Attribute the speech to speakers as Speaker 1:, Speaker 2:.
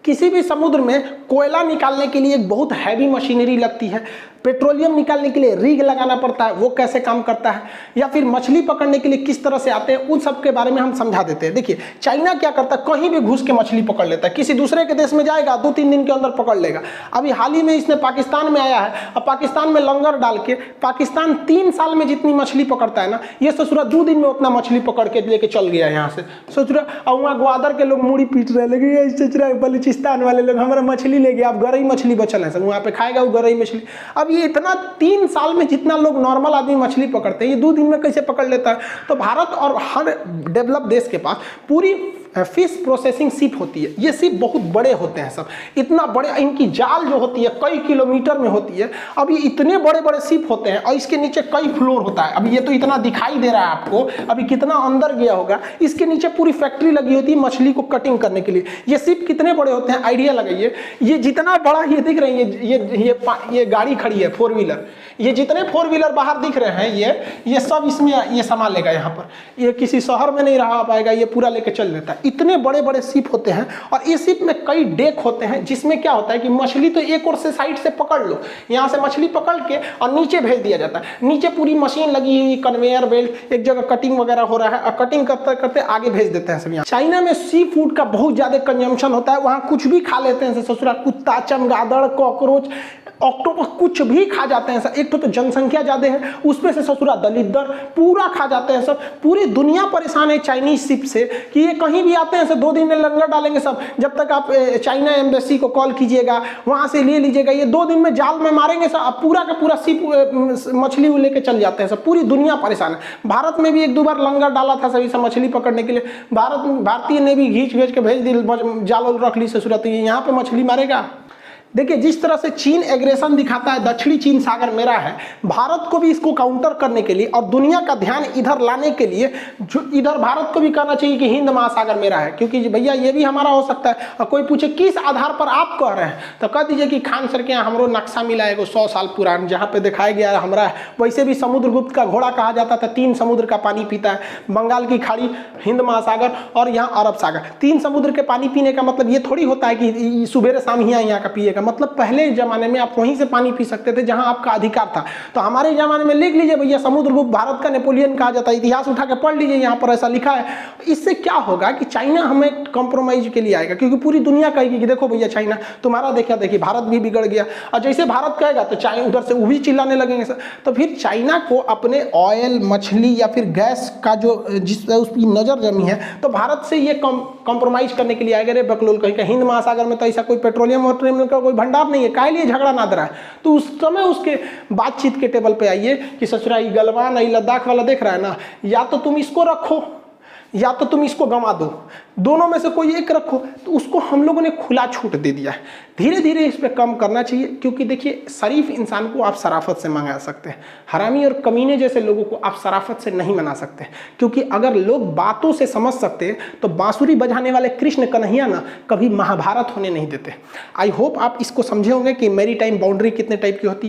Speaker 1: किसी भी समुद्र में कोयला निकालने के लिए एक बहुत हैवी मशीनरी लगती है, पेट्रोलियम निकालने के लिए रिग लगाना पड़ता है, वो कैसे काम करता है, या फिर मछली पकड़ने के लिए किस तरह से आते हैं, उन सब के बारे में हम समझा देते हैं। देखिए चाइना क्या करता है, कहीं भी घुस के मछली पकड़ लेता है, किसी दूसरे के देश में जाएगा 2-3 दिन के अंदर पकड़ लेगा। अभी हाल ही में इसने पाकिस्तान में आया है, अब पाकिस्तान में लंगर डाल के पाकिस्तान 3 साल में जितनी मछली पकड़ता है ना, ये ससुरा 2 दिन में उतना मछली पकड़ के लेके चल गया यहाँ से ससुरा। और वहाँ ग्वादर के लोग मुड़ी पीट रहे, लगे ससुरा बलूचिस्तान वाले लोग हमारा मछली ले गया, अब गरई मछली बचल है सब, वहाँ पे खाएगा वो गरई मछली। अब ये इतना 3 साल में जितना लोग नॉर्मल आदमी मछली पकड़ते हैं, ये 2 दिन में कैसे पकड़ लेता है। तो भारत और हर डेवलप देश के पास पूरी फिश प्रोसेसिंग शिप होती है। ये शिप बहुत बड़े होते हैं सब, इतना बड़े, इनकी जाल जो होती है कई किलोमीटर में होती है। अब ये इतने बड़े बड़े शिप होते हैं और इसके नीचे कई फ्लोर होता है। अभी ये तो इतना दिखाई दे रहा है आपको, अभी कितना अंदर गया होगा। इसके नीचे पूरी फैक्ट्री लगी होती है मछली को कटिंग करने के लिए। ये शिप कितने बड़े होते हैं आइडिया लगाइए। ये जितना बड़ा ये दिख रहे हैं, ये गाड़ी खड़ी है 4 व्हीलर, ये जितने 4 व्हीलर बाहर दिख रहे हैं ये सब इसमें ये सामान लेगा। यहाँ पर ये किसी शहर में नहीं रह पाएगा, ये पूरा लेके चल देता है। इतने बड़े बड़े शिप होते हैं और इस शिप में कई डेक होते हैं, जिसमें क्या होता है कि मछली तो एक और से साइड से पकड़ लो, यहाँ से मछली पकड़ के और नीचे भेज दिया जाता है। नीचे पूरी मशीन लगी हुई, कन्वेयर बेल्ट, एक जगह कटिंग वगैरह हो रहा है और कटिंग करते करते आगे भेज देते हैं सब। यहाँ चाइना में सी फूड का बहुत ज्यादा कंजम्पशन होता है, वहाँ कुछ भी खा लेते हैं ससुरा, कुत्ता, चमगादड़, कॉकरोच, ऑक्टोपस, कुछ भी खा जाते हैं सर। एक तो जनसंख्या ज्यादा है, उसमें से ससुरा दलिद्दर पूरा खा जाते हैं सब। पूरी दुनिया परेशान है चाइनीज शिप से कि ये कहीं भी आते हैं सर 2 दिन में लंगर डालेंगे सब। जब तक आप चाइना एम्बेसी को कॉल कीजिएगा, वहां से ले लीजिएगा, ये 2 दिन में जाल में मारेंगे सर। अब पूरा का पूरा शिप मछली लेके चल जाते हैं सब। पूरी दुनिया परेशान है। भारत में भी 1-2 बार लंगर डाला था सभी सब मछली पकड़ने के लिए। भारतीय ने भी घींच घींच के भेज दी, जाल रख ली ससुरा, तो ये यहाँ पे मछली मारेगा। देखिए जिस तरह से चीन एग्रेशन दिखाता है, दक्षिणी चीन सागर मेरा है, भारत को भी इसको काउंटर करने के लिए और दुनिया का ध्यान इधर लाने के लिए जो इधर भारत को भी कहना चाहिए कि हिंद महासागर मेरा है, क्योंकि भैया ये भी हमारा हो सकता है। और कोई पूछे किस आधार पर आप कह रहे हैं, तो कह दीजिए कि खान सर के यहाँ हमरो नक्शा मिला है 100 साल पुराना, जहाँ पे दिखाया गया है हमारा है। वैसे भी समुद्रगुप्त का घोड़ा कहा जाता था, 3 समुद्र का पानी पीता है, बंगाल की खाड़ी, हिंद महासागर और यहाँ अरब सागर। 3 समुद्र के पानी पीने का मतलब ये थोड़ी होता है कि सुबह शाम ही यहाँ का पिएगा। मतलब पहले जमाने में आप वहीं से पानी पी सकते थे जहां आपका अधिकार था। तो हमारे जमाने में लिख लीजिए भैया, समुद्रगुप्त भारत का नेपोलियन कहा जाता है, इतिहास उठा के पढ़ लीजिए, यहाँ पर ऐसा लिखा है। इससे क्या होगा कि चाइना हमें कॉम्प्रोमाइज के लिए आएगा, क्योंकि पूरी दुनिया कहेगी कि देखो भैया चाइना तुम्हारा देखिए भारत भी बिगड़ गया। और जैसे भारत कहेगा तो चाइना उधर से वो भी चिल्लाने लगेंगे सर। तो फिर चाइना को अपने ऑयल, मछली या फिर गैस का जो जिस उसकी नजर जमी है, तो भारत से ये कॉम्प्रोमाइज करने के लिए आएगा। रे बकलोल कहीं का हिंद महासागर में तो ऐसा कोई पेट्रोलियम वोट्रोलियम का कोई भंडार नहीं है, काहे लिए झगड़ा ना रहा है। तो उस समय उसके बातचीत के टेबल पे आइए कि ससुरा ये गलवान ये लद्दाख वाला देख रहा है ना, या तो तुम इसको रखो या तो तुम इसको गंवा दो, दोनों में से कोई एक रखो। तो उसको हम लोगों ने खुला छूट दे दिया है। धीरे धीरे इस पर कम करना चाहिए, क्योंकि देखिए शरीफ इंसान को आप शराफत से मंगा सकते हैं, हरामी और कमीने जैसे लोगों को आप शराफत से नहीं मना सकते। क्योंकि अगर लोग बातों से समझ सकते हैं तो बांसुरी बजाने वाले कृष्ण कन्हैया ना कभी महाभारत होने नहीं देते। आई होप आप इसको समझे होंगे कि मैरी टाइम बाउंड्री कितने टाइप की होती है।